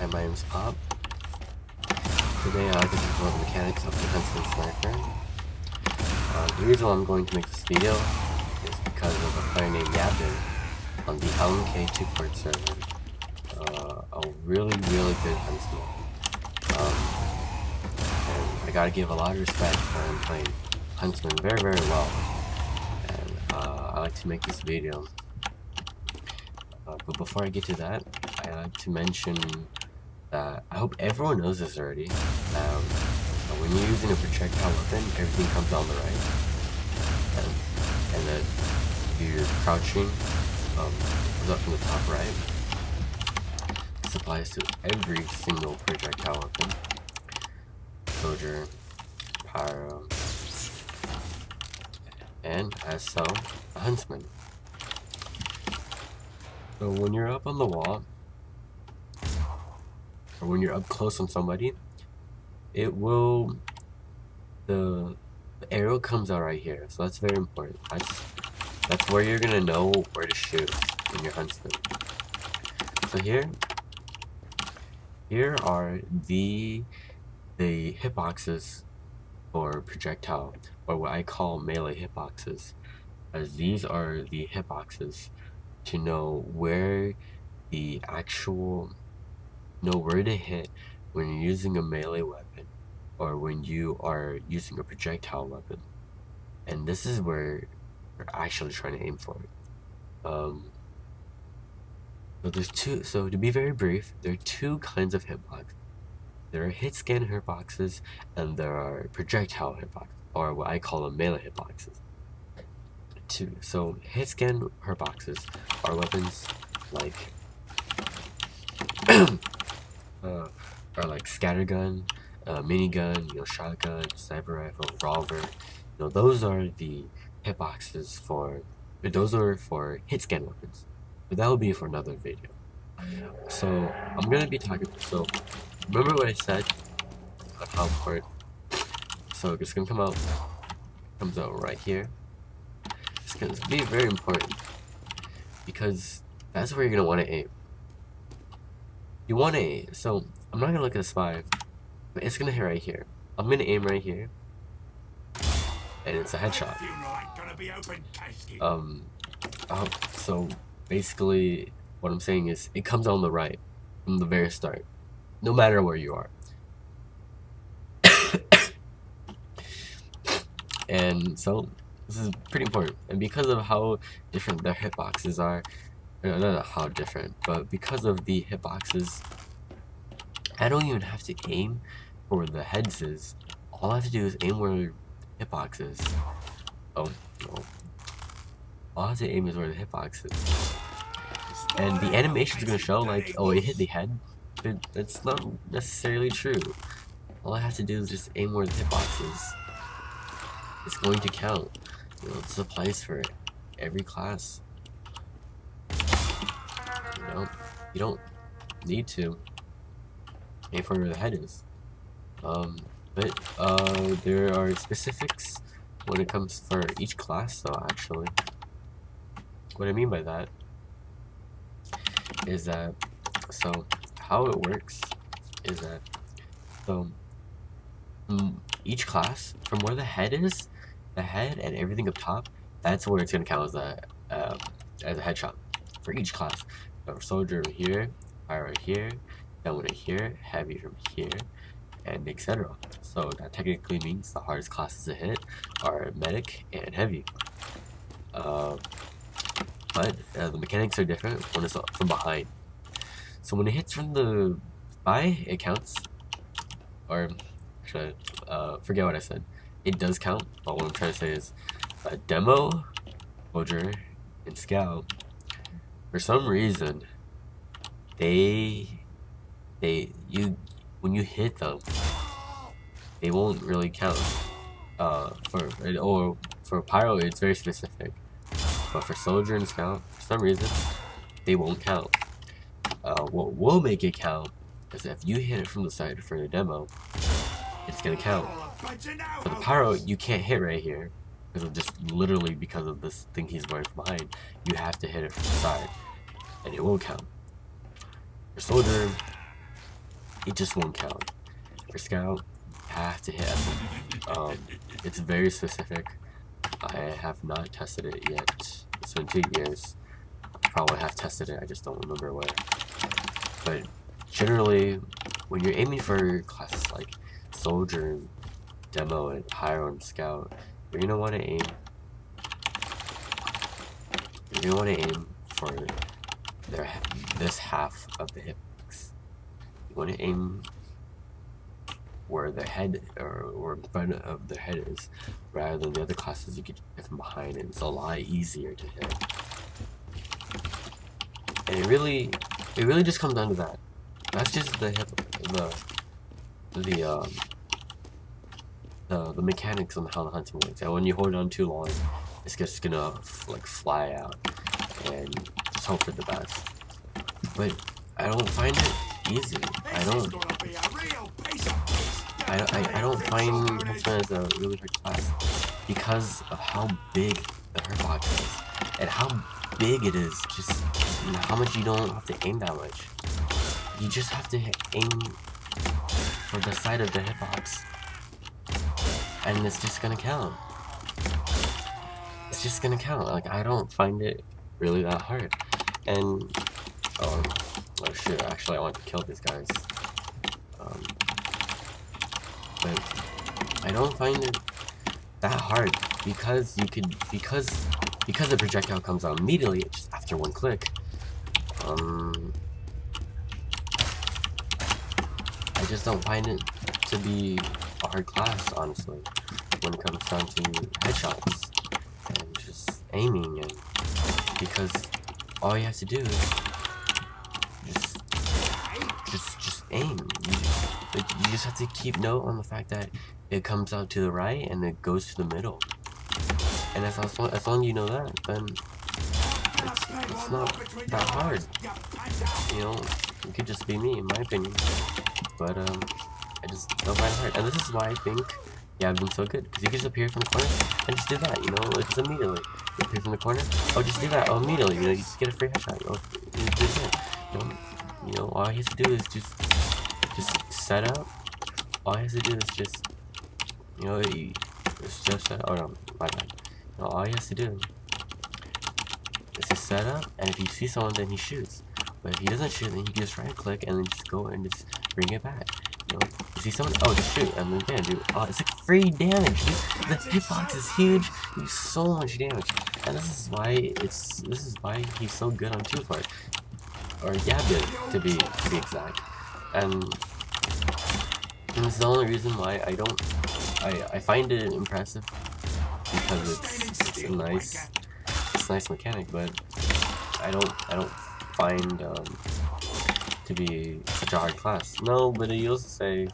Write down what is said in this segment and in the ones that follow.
Hi, my name's Pop. Today I like to talk about the mechanics of the Huntsman Sniper. The reason why I'm going to make this video is because of a player named Yaben on the LMK 2-port server. A really good huntsman. And I gotta give a lot of respect for him playing Huntsman very well. And I like to make this video. But before I get to that, I like to mention that I hope everyone knows this already. When you're using a projectile weapon, everything comes down the right, and then you're crouching, comes up from the top right. This applies to every single projectile weapon: soldier, pyro, and as so, a huntsman. So when you're up on the wall, or when you're up close on somebody, the arrow comes out right here, so that's very important. That's where you're gonna know where to shoot in your huntsman. So here are the hitboxes for projectile, or what I call melee hitboxes, as these are the hitboxes to know where to hit when you're using a melee weapon or when you are using a projectile weapon. And this is where you're actually trying to aim for it. So to be very brief, there are two kinds of hitboxes. There are hit scan hitboxes and there are projectile hitboxes, or what I call them melee hitboxes. So hit scan hitboxes are weapons like are like scattergun, minigun, shotgun, sniper rifle, revolver. Those are the hitboxes those are for hit scan weapons. But that will be for another video. So I'm gonna be talking. So remember what I said on how important. So it's gonna comes out right here. It's gonna be very important because that's where you're gonna want to aim. You want to aim. So I'm not gonna look at the spy, but it's gonna hit right here. I'm gonna aim right here, and it's a headshot. So basically, what I'm saying is it comes on the right from the very start, no matter where you are. And so this is pretty important, and because of how different their hitboxes are, not how different, but because of the hitboxes, I don't even have to aim for where the heads is. All I have to do is aim where the hitbox is. Oh, no. All I have to aim is where the hitbox is. And the animation is going to show like, oh, it hit the head, but that's not necessarily true. All I have to do is just aim where the hitbox is. It's going to count. This applies for every class. You don't need to aim for where the head is. But there are specifics when it comes for each class, though. Actually, what I mean by that is that, so how it works is that, each class, from where the head is, the head and everything up top, that's where it's gonna count as a headshot for each class. So soldier right here, fire right here, gun right here, heavy from here, and etc. So that technically means the hardest classes to hit are medic and heavy. But the mechanics are different when it's from behind. So when it hits from the spy, it counts. Or actually, forget what I said. It does count, but what I'm trying to say is a demo, soldier, and scout, for some reason, when you hit them, they won't really count. For pyro, it's very specific, but for soldier and scout, for some reason, they won't count. What will make it count is if you hit it from the side for the demo, it's gonna count. For the pyro, you can't hit right here because of literally because of this thing he's wearing from behind. You have to hit it from the side, and it will count. For soldier, it just won't count. For Scout, you have to hit F1. It's very specific. I have not tested it yet. It's been 2 years. I probably have tested it, I just don't remember where. But generally, when you're aiming for classes like Soldier, Demo, and Pyro, and Scout, you're gonna want to aim. You're gonna want to aim for this half of the hitbox. You want to aim where the head or in front of the head is, rather than the other classes you get hit from behind, and it's a lot easier to hit. And it really just comes down to that. That's just the mechanics on how the Huntsman works. And when you hold on too long, it's just gonna like fly out, and just hope for the best. But I don't find it easy. I don't find Huntsman as a really hard class because of how big the hitbox is and how big it is. Just how much you don't have to aim that much. You just have to aim for the side of the hitbox, and it's just gonna count. It's just gonna count. Like, I don't find it really that hard. And oh shit! Actually, I want to kill these guys. But I don't find it that hard because because the projectile comes out immediately just after one click. I just don't find it to be a hard class, honestly, when it comes down to headshots and just aiming, and because all you have to do is just aim. You just have to keep note on the fact that it comes out to the right and it goes to the middle. And as long as you know that, then it's not that hard. You know, it could just be me, in my opinion. But I just don't find it hard. And this is why I think Yabden's so good, because you can just appear from the corner and just do that, you know, like just immediately. You appear from the corner, oh, just do that, oh, immediately, you know, you just get a free headshot, you know, you know, all he has to do is just set up. All he has to do is just, you know, it's just set up. Oh no, my bad. No, all he has to do is just set up, and if you see someone, then he shoots. But if he doesn't shoot, then you can just right click and then just go and just bring it back. You know, you see someone, oh, just shoot, and then bam, dude. Oh, it's like free damage. Dude. The hitbox is huge. You do so much damage, and this is why he's so good on 2-foot, or Yaben to be exact. And this is the only reason why I find it impressive, because it's a nice mechanic, but I don't find to be such a hard class. No, but you also say,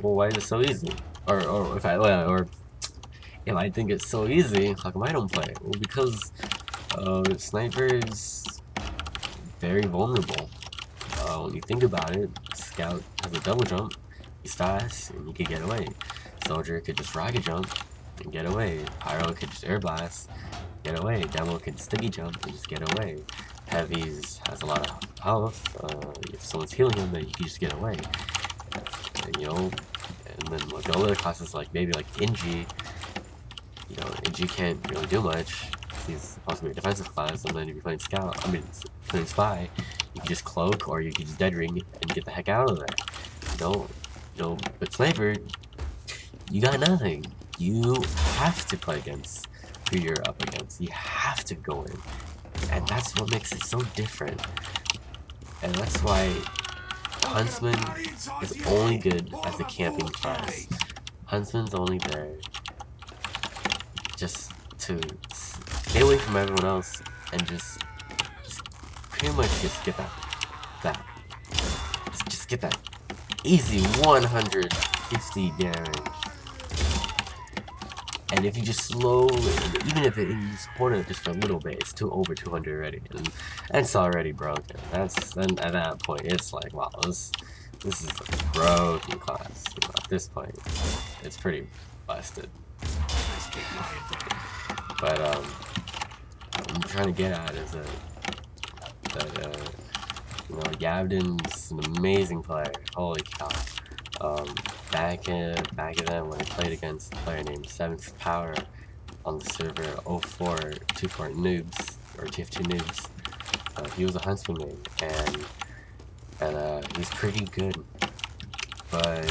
well, why is it so easy? Or if I think it's so easy, how come I don't play it? Well, because Sniper is very vulnerable. When you think about it, Scout has a double jump, he's fast, and he could get away. Soldier could just rocket jump and get away. Pyro could just air blast, get away. Demo could sticky jump and just get away. Heavies has a lot of health. If someone's healing him, then he can just get away. And, you know, and then like the other classes, like maybe like Inji, you know, Inji can't really do much. He's supposed to be a defensive class, and then if you're playing Scout, playing Spy, you can just cloak, or you can just dead ring and get the heck out of there. You know, but Sniper, you got nothing. You have to play against who you're up against. You have to go in. And that's what makes it so different. And that's why Huntsman is only good as a camping class. Huntsman's only there just to stay away from everyone else and just pretty much just get that. Just get that easy 150 damage. And if you just slow, even if you just hold it just for a little bit, it's over 200 already, and it's already broken. Then at that point, it's like, wow, this is a broken class. You know, at this point, it's pretty busted. But I'm trying to get at is that You know, Yabden's an amazing player. Holy cow. Back then when I played against a player named 7th Power on the server 0424 Noobs, or TF2 Noobs, he was a Huntsman main, and he's pretty good. But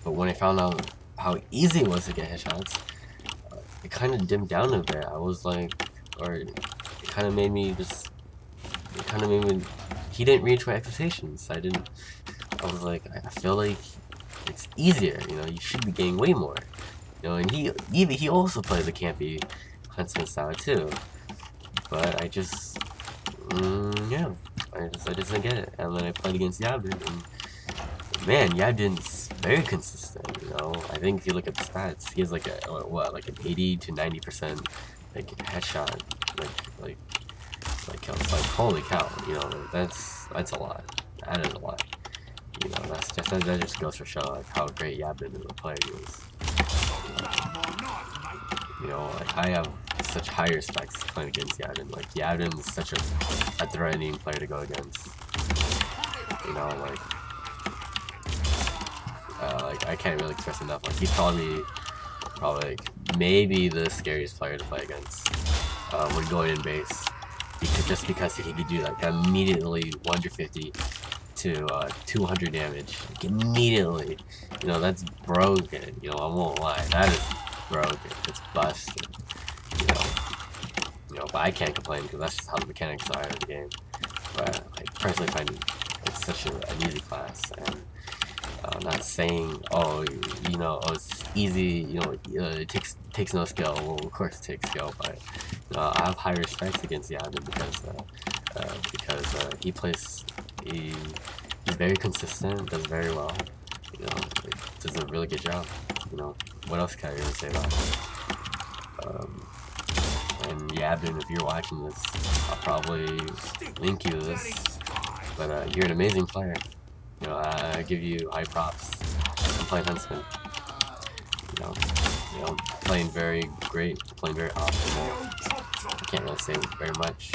when I found out how easy it was to get headshots, it kind of dimmed down a bit. I was like, or it kind of made me he didn't reach my expectations. I was like, I feel like it's easier, you know, you should be getting way more. You know, and he also plays a campy Huntsman style too. But I just, yeah, I just didn't get it. And then I played against Yaben, and man, Yabden's very consistent. You know, I think if you look at the stats, he has like like an 80 to 90% like headshot, like holy cow. You know, that's a lot. That is a lot. You know, that just goes to show like how great Yaben as a player is. You know, like I have such high respect playing against Yaben. Like Yaben is such a threatening player to go against. You know, like I can't really express enough. Like he's probably like maybe the scariest player to play against when going in base, because he could do like immediately 150 to 200 damage like, immediately. You know, that's broken. You know, I won't lie, that is broken. It's busted. You know, but I can't complain because that's just how the mechanics are in the game. But I personally find it's such an easy class, and I'm not saying, oh, you know, oh, it's easy, you know, it takes no skill. Well, of course it takes skill, but I have high respect against Yaben because he's very consistent, does very well, you know, does a really good job. You know, what else can I really say about him? And Yaben, if you're watching this, I'll probably link you this, but you're an amazing player. You know, I give you high props. I'm playing Huntsman. You know, playing very great, playing very optimal. I can't really say very much.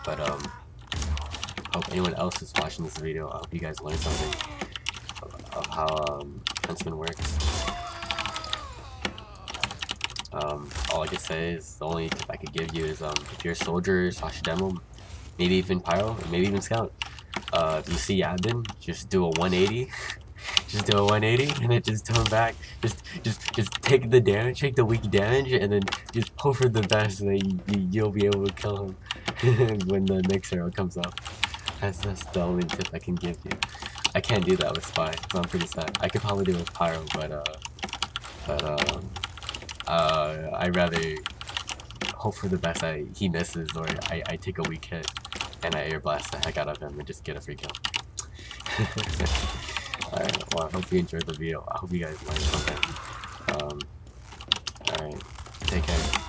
But hope anyone else who's watching this video, I hope you guys learned something of how Huntsman works. All I can say is the only tip I could give you is if you're a soldier / demo, maybe even pyro, maybe even scout. If you see Yaben, just do a 180. Just do a 180 and then just turn back. Just take the damage, take the weak damage, and then just hope for the best that you'll be able to kill him when the next hero comes up. That's the only tip I can give you. I can't do that with Spy, so I'm pretty sad. I could probably do it with Pyro, but I'd rather hope for the best he misses, or I take a weak hit and I air blast the heck out of him and just get a free kill. Alright, well, I hope you enjoyed the video. I hope you guys learned something. Alright, take care.